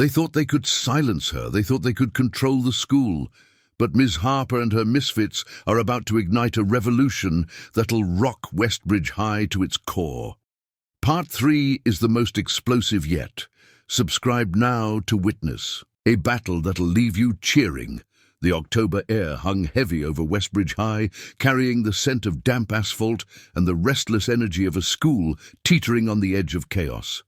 They thought they could silence her. They thought they could control the school. But Ms. Harper and her Misfits are about to ignite a revolution that'll rock Westbridge High to its core. Part 3 is the most explosive yet. Subscribe now to witness a battle that'll leave you cheering. The October air hung heavy over Westbridge High, carrying the scent of damp asphalt and the restless energy of a school teetering on the edge of chaos.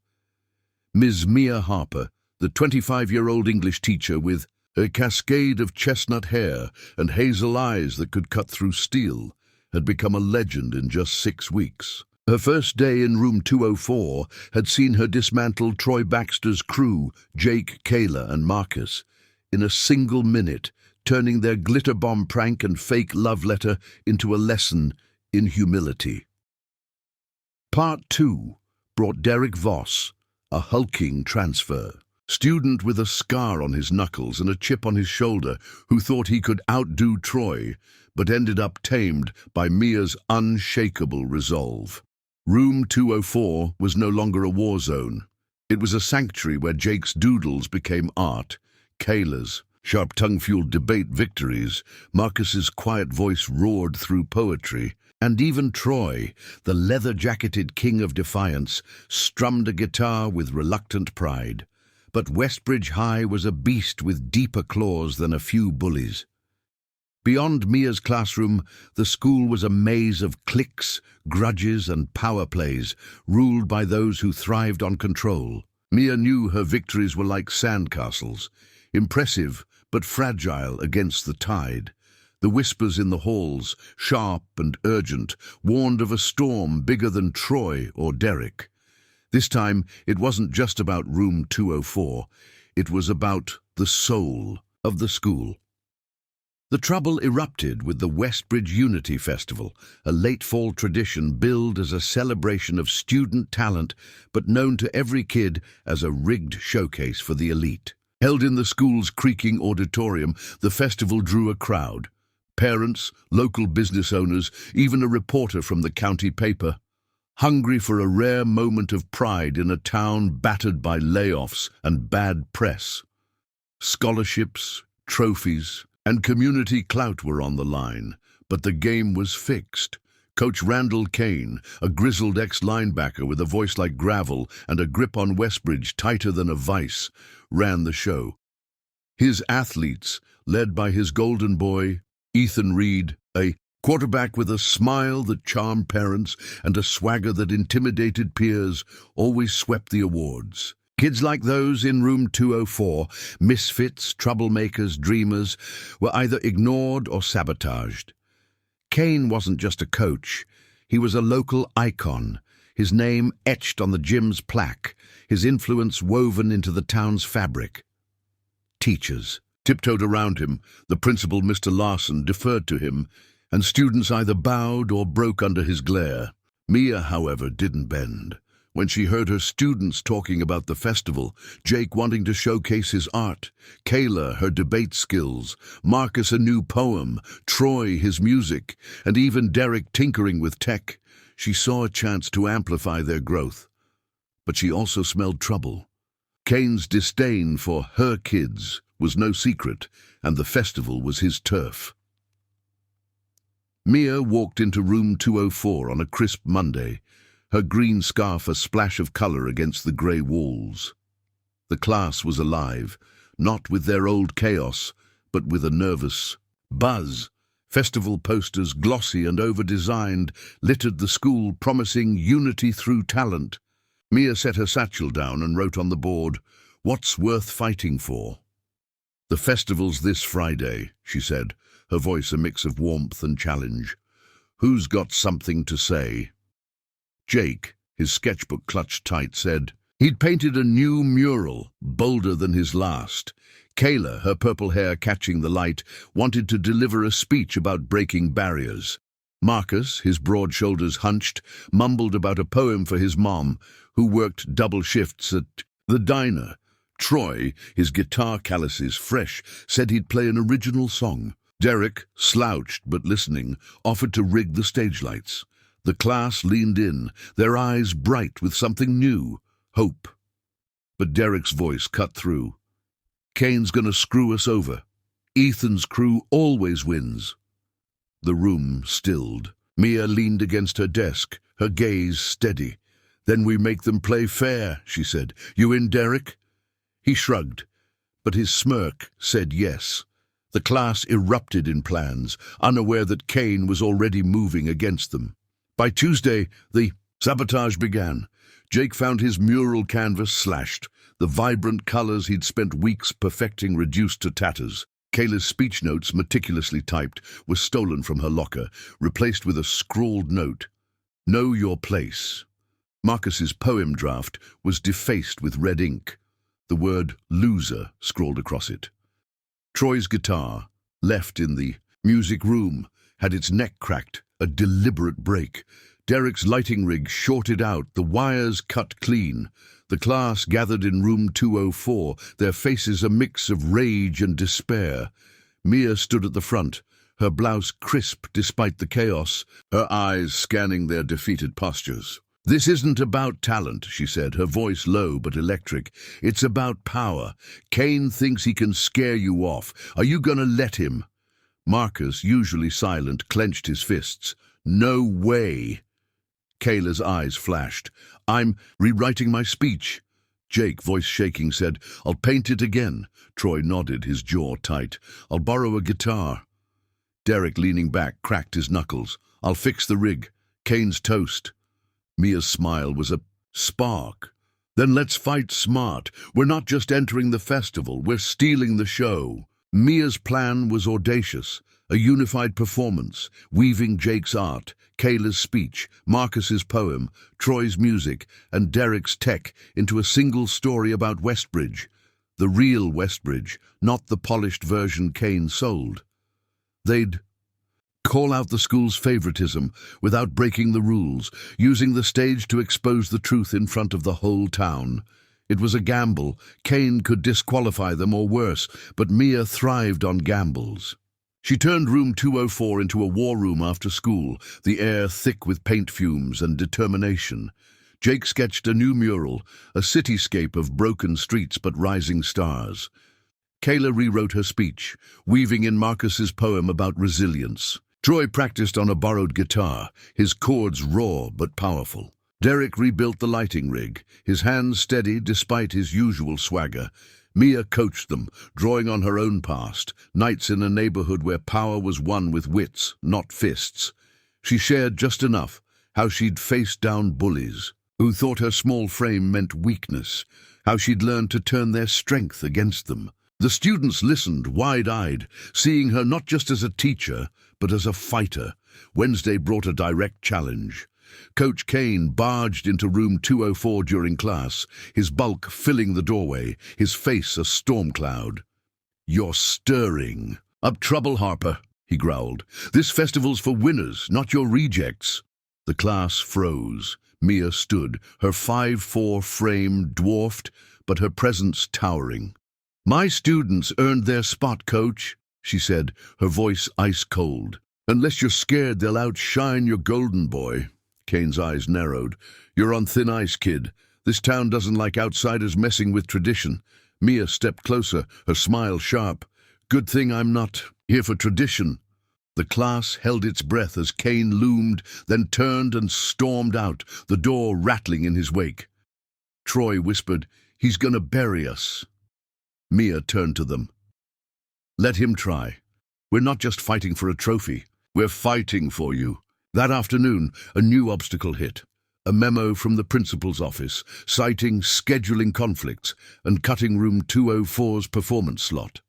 Ms. Mia Harper, the 25-year-old English teacher with a cascade of chestnut hair and hazel eyes that could cut through steel, had become a legend in just 6 weeks. Her first day in room 204 had seen her dismantle Troy Baxter's crew, Jake, Kayla, and Marcus, in a single minute, turning their glitter bomb prank and fake love letter into a lesson in humility. Part 2 brought Derek Voss, a hulking transfer student with a scar on his knuckles and a chip on his shoulder, who thought he could outdo Troy, but ended up tamed by Mia's unshakable resolve. Room 204 was no longer a war zone. It was a sanctuary where Jake's doodles became art, Kayla's sharp tongue-fueled debate victories, Marcus's quiet voice roared through poetry, and even Troy, the leather-jacketed king of defiance, strummed a guitar with reluctant pride. But Westbridge High was a beast with deeper claws than a few bullies. Beyond Mia's classroom, the school was a maze of cliques, grudges, and power plays, ruled by those who thrived on control. Mia knew her victories were like sandcastles, impressive but fragile against the tide. The whispers in the halls, sharp and urgent, warned of a storm bigger than Troy or Derek. This time, it wasn't just about room 204. It was about the soul of the school. The trouble erupted with the Westbridge Unity Festival, a late-fall tradition billed as a celebration of student talent, but known to every kid as a rigged showcase for the elite. Held in the school's creaking auditorium, the festival drew a crowd. Parents, local business owners, even a reporter from the county paper. Hungry for a rare moment of pride in a town battered by layoffs and bad press. Scholarships, trophies, and community clout were on the line, but the game was fixed. Coach Randall Kane, a grizzled ex-linebacker with a voice like gravel and a grip on Westbridge tighter than a vice, ran the show. His athletes, led by his golden boy, Ethan Reed, a quarterback with a smile that charmed parents and a swagger that intimidated peers, always swept the awards. Kids like those in room 204, misfits, troublemakers, dreamers, were either ignored or sabotaged. Kane wasn't just a coach. He was a local icon, his name etched on the gym's plaque, his influence woven into the town's fabric. Teachers tiptoed around him. The principal, Mr. Larson, deferred to him, and students either bowed or broke under his glare. Mia, however, didn't bend. When she heard her students talking about the festival, Jake wanting to showcase his art, Kayla her debate skills, Marcus a new poem, Troy his music, and even Derek tinkering with tech, she saw a chance to amplify their growth. But she also smelled trouble. Kane's disdain for her kids was no secret, and the festival was his turf. Mia walked into room 204 on a crisp Monday, her green scarf a splash of color against the grey walls. The class was alive, not with their old chaos, but with a nervous buzz. Festival posters, glossy and over-designed, littered the school, promising unity through talent. Mia set her satchel down and wrote on the board, "What's worth fighting for?" "The festival's this Friday," she said, her voice a mix of warmth and challenge. "Who's got something to say?" Jake, his sketchbook clutched tight, said he'd painted a new mural, bolder than his last. Kayla, her purple hair catching the light, wanted to deliver a speech about breaking barriers. Marcus, his broad shoulders hunched, mumbled about a poem for his mom, who worked double shifts at the diner. Troy, his guitar calluses fresh, said he'd play an original song. Derek, slouched but listening, offered to rig the stage lights. The class leaned in, their eyes bright with something new, hope. But Derek's voice cut through. Kane's gonna screw us over. Ethan's crew always wins. The room stilled. Mia leaned against her desk, her gaze steady. Then we make them play fair, she said. You in, Derek? He shrugged, but his smirk said yes. The class erupted in plans, unaware that Kane was already moving against them. By Tuesday, the sabotage began. Jake found his mural canvas slashed, the vibrant colors he'd spent weeks perfecting reduced to tatters. Kayla's speech notes, meticulously typed, were stolen from her locker, replaced with a scrawled note. Know your place. Marcus's poem draft was defaced with red ink. The word loser scrawled across it. Troy's guitar, left in the music room, had its neck cracked, a deliberate break. Derek's lighting rig shorted out, the wires cut clean. The class gathered in room 204, their faces a mix of rage and despair. Mia stood at the front, her blouse crisp despite the chaos, her eyes scanning their defeated postures. This isn't about talent, she said, her voice low but electric. It's about power. Kane thinks he can scare you off. Are you gonna let him? Marcus, usually silent, clenched his fists. No way. Kayla's eyes flashed. I'm rewriting my speech. Jake, voice shaking, said, I'll paint it again. Troy nodded, his jaw tight. I'll borrow a guitar. Derek, leaning back, cracked his knuckles. I'll fix the rig. Kane's toast. Mia's smile was a spark. Then let's fight smart. We're not just entering the festival, we're stealing the show. Mia's plan was audacious. A unified performance, weaving Jake's art, Kayla's speech, Marcus's poem, Troy's music, and Derek's tech into a single story about Westbridge. The real Westbridge, not the polished version Kane sold. They'd call out the school's favoritism without breaking the rules, using the stage to expose the truth in front of the whole town. It was a gamble. Kane could disqualify them or worse, but Mia thrived on gambles. She turned room 204 into a war room after school, the air thick with paint fumes and determination. Jake sketched a new mural, a cityscape of broken streets but rising stars. Kayla rewrote her speech, weaving in Marcus's poem about resilience. Troy practiced on a borrowed guitar, his chords raw but powerful. Derek rebuilt the lighting rig, his hands steady despite his usual swagger. Mia coached them, drawing on her own past, nights in a neighborhood where power was won with wits, not fists. She shared just enough, how she'd faced down bullies, who thought her small frame meant weakness, how she'd learned to turn their strength against them. The students listened, wide-eyed, seeing her not just as a teacher, but as a fighter. Wednesday brought a direct challenge. Coach Kane barged into room 204 during class, his bulk filling the doorway, his face a storm cloud. You're stirring. Up trouble, Harper, he growled. This festival's for winners, not your rejects. The class froze. Mia stood, her 5'4" frame dwarfed, but her presence towering. My students earned their spot, Coach, she said, her voice ice-cold. Unless you're scared they'll outshine your golden boy. Kane's eyes narrowed. You're on thin ice, kid. This town doesn't like outsiders messing with tradition. Mia stepped closer, her smile sharp. Good thing I'm not here for tradition. The class held its breath as Kane loomed, then turned and stormed out, the door rattling in his wake. Troy whispered, He's gonna bury us. Mia turned to them. Let him try. We're not just fighting for a trophy. We're fighting for you. That afternoon, a new obstacle hit. A memo from the principal's office, citing scheduling conflicts and cutting room 204's performance slot.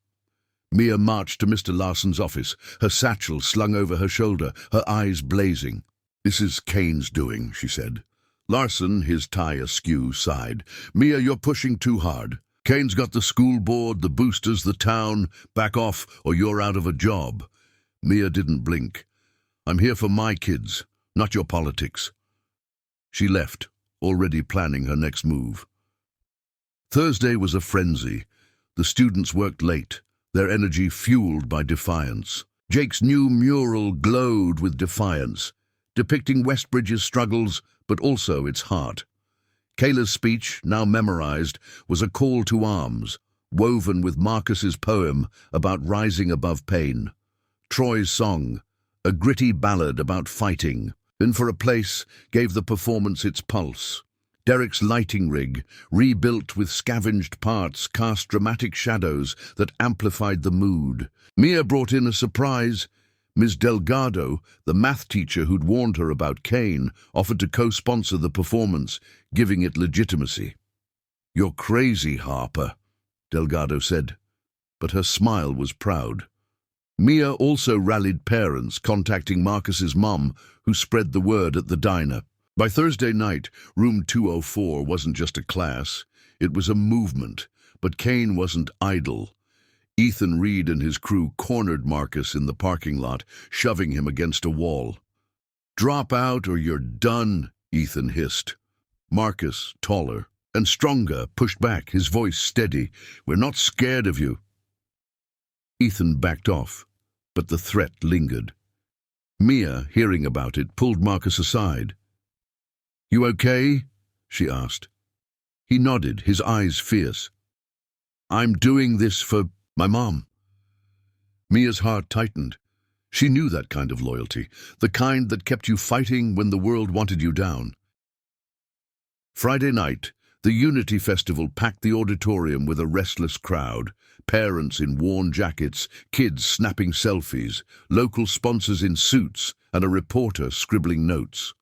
Mia marched to Mr. Larson's office, her satchel slung over her shoulder, her eyes blazing. This is Kane's doing, she said. Larson, his tie askew, sighed. Mia, you're pushing too hard. Kane's got the school board, the boosters, the town. Back off, or you're out of a job. Mia didn't blink. I'm here for my kids, not your politics. She left, already planning her next move. Thursday was a frenzy. The students worked late, their energy fueled by defiance. Jake's new mural glowed with defiance, depicting Westbridge's struggles, but also its heart. Kayla's speech, now memorized, was a call to arms. woven with Marcus's poem about rising above pain. Troy's song, a gritty ballad about fighting, and for a place gave the performance its pulse. Derek's lighting rig, rebuilt with scavenged parts, cast dramatic shadows that amplified the mood. Mia brought in a surprise. Ms. Delgado, the math teacher who'd warned her about Kane, offered to co-sponsor the performance, giving it legitimacy. "You're crazy, Harper," Delgado said, but her smile was proud. Mia also rallied parents, contacting Marcus's mum, who spread the word at the diner. By Thursday night, room 204 wasn't just a class, it was a movement, but Kane wasn't idle. Ethan Reed and his crew cornered Marcus in the parking lot, shoving him against a wall. "Drop out or you're done," Ethan hissed. Marcus, taller and stronger, pushed back, his voice steady. "We're not scared of you." Ethan backed off, but the threat lingered. Mia, hearing about it, pulled Marcus aside. "You okay?" she asked. He nodded, his eyes fierce. "I'm doing this for my mom." Mia's heart tightened. She knew that kind of loyalty, the kind that kept you fighting when the world wanted you down. Friday night, the Unity Festival packed the auditorium with a restless crowd. Parents in worn jackets, kids snapping selfies, local sponsors in suits, and a reporter scribbling notes.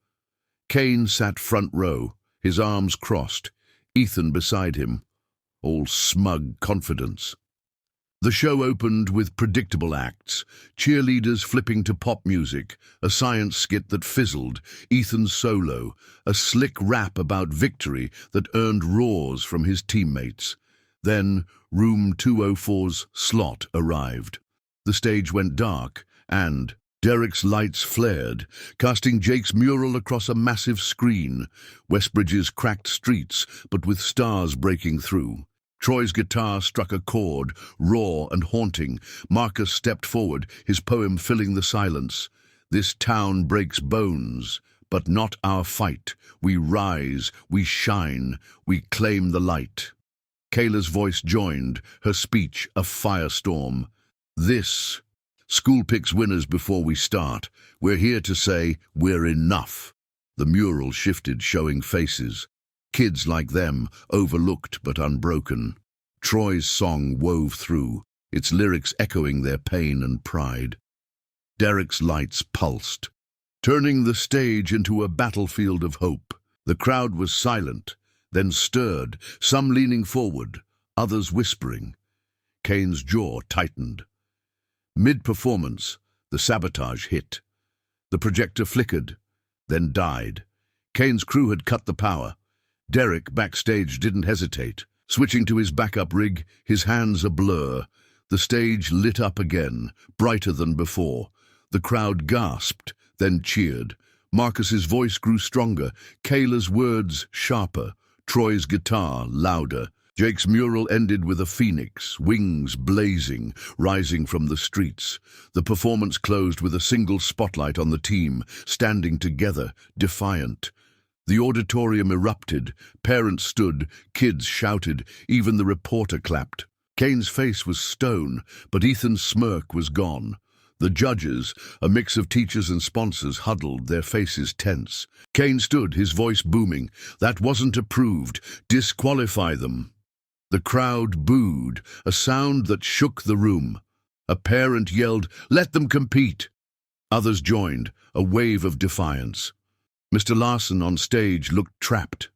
Kane sat front row, his arms crossed, Ethan beside him, all smug confidence. The show opened with predictable acts, cheerleaders flipping to pop music, a science skit that fizzled, Ethan's solo, a slick rap about victory that earned roars from his teammates. Then, room 204's slot arrived. The stage went dark, and Derek's lights flared, casting Jake's mural across a massive screen, Westbridge's cracked streets, but with stars breaking through. Troy's guitar struck a chord, raw and haunting. Marcus stepped forward, his poem filling the silence. "This town breaks bones, but not our fight. We rise, we shine, we claim the light." Kayla's voice joined, her speech a firestorm. "This school picks winners before we start. We're here to say we're enough." The mural shifted, showing faces. Kids like them, overlooked but unbroken. Troy's song wove through, its lyrics echoing their pain and pride. Derek's lights pulsed, turning the stage into a battlefield of hope. The crowd was silent, then stirred, some leaning forward, others whispering. Kane's jaw tightened. Mid-performance, the sabotage hit. The projector flickered, then died. Kane's crew had cut the power. Derek, backstage, didn't hesitate. Switching to his backup rig, his hands a blur. The stage lit up again, brighter than before. The crowd gasped, then cheered. Marcus's voice grew stronger, Kayla's words sharper, Troy's guitar louder. Jake's mural ended with a phoenix, wings blazing, rising from the streets. The performance closed with a single spotlight on the team, standing together, defiant. The auditorium erupted, parents stood, kids shouted, even the reporter clapped. Kane's face was stone, but Ethan's smirk was gone. The judges, a mix of teachers and sponsors, huddled, their faces tense. Kane stood, his voice booming. "That wasn't approved. Disqualify them." The crowd booed, a sound that shook the room. A parent yelled, "Let them compete." Others joined, a wave of defiance. Mr. Larson on stage looked trapped.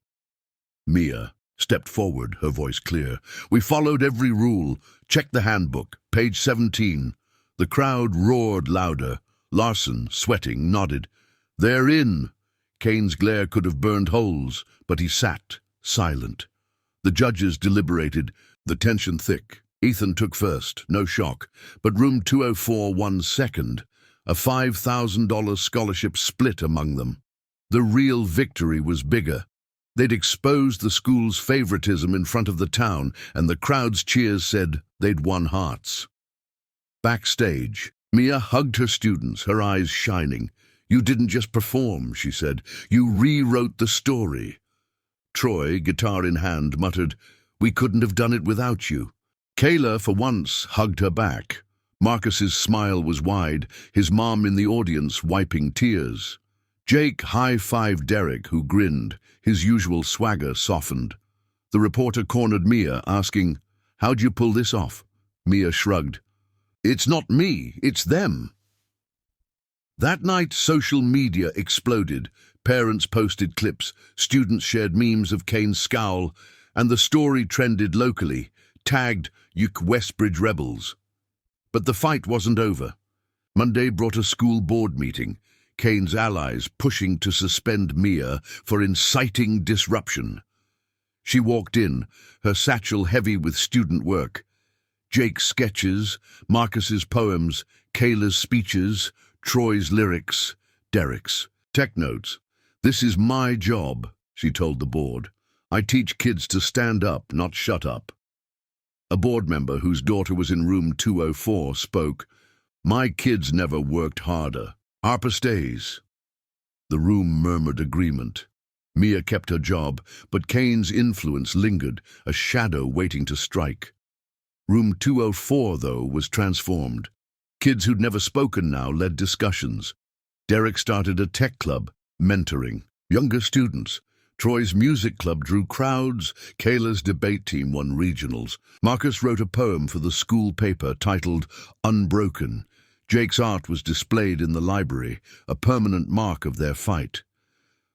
Mia stepped forward, her voice clear. "We followed every rule. Check the handbook, page 17. The crowd roared louder. Larson, sweating, nodded. "They're in." Kane's glare could have burned holes, but he sat, silent. The judges deliberated, the tension thick. Ethan took first, no shock, but room 204 won second. A $5,000 scholarship split among them. The real victory was bigger. They'd exposed the school's favoritism in front of the town, and the crowd's cheers said they'd won hearts. Backstage, Mia hugged her students, her eyes shining. "You didn't just perform," she said. "You rewrote the story." Troy, guitar in hand, muttered, "We couldn't have done it without you." Kayla, for once, hugged her back. Marcus's smile was wide, his mom in the audience wiping tears. Jake high-fived Derek, who grinned, his usual swagger softened. The reporter cornered Mia, asking, "How'd you pull this off?" Mia shrugged. "It's not me, it's them." That night, social media exploded. Parents posted clips, students shared memes of Kane's scowl, and the story trended locally, tagged Westbridge Rebels. But the fight wasn't over. Monday brought a school board meeting, Kane's allies pushing to suspend Mia for inciting disruption. She walked in, her satchel heavy with student work. Jake's sketches, Marcus's poems, Kayla's speeches, Troy's lyrics, Derek's. Tech notes. "This is my job," she told the board. "I teach kids to stand up, not shut up." A board member whose daughter was in room 204 spoke. "My kids never worked harder. Harper stays." The room murmured agreement. Mia kept her job, but Kane's influence lingered, a shadow waiting to strike. Room 204, though, was transformed. Kids who'd never spoken now led discussions. Derek started a tech club, mentoring younger students. Troy's music club drew crowds. Kayla's debate team won regionals. Marcus wrote a poem for the school paper titled Unbroken. Jake's art was displayed in the library, a permanent mark of their fight.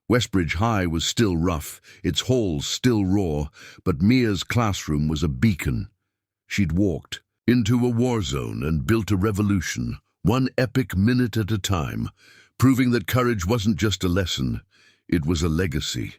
Westbridge High was still rough, its halls still raw, but Mia's classroom was a beacon. She'd walked into a war zone and built a revolution, one epic minute at a time, proving that courage wasn't just a lesson, it was a legacy.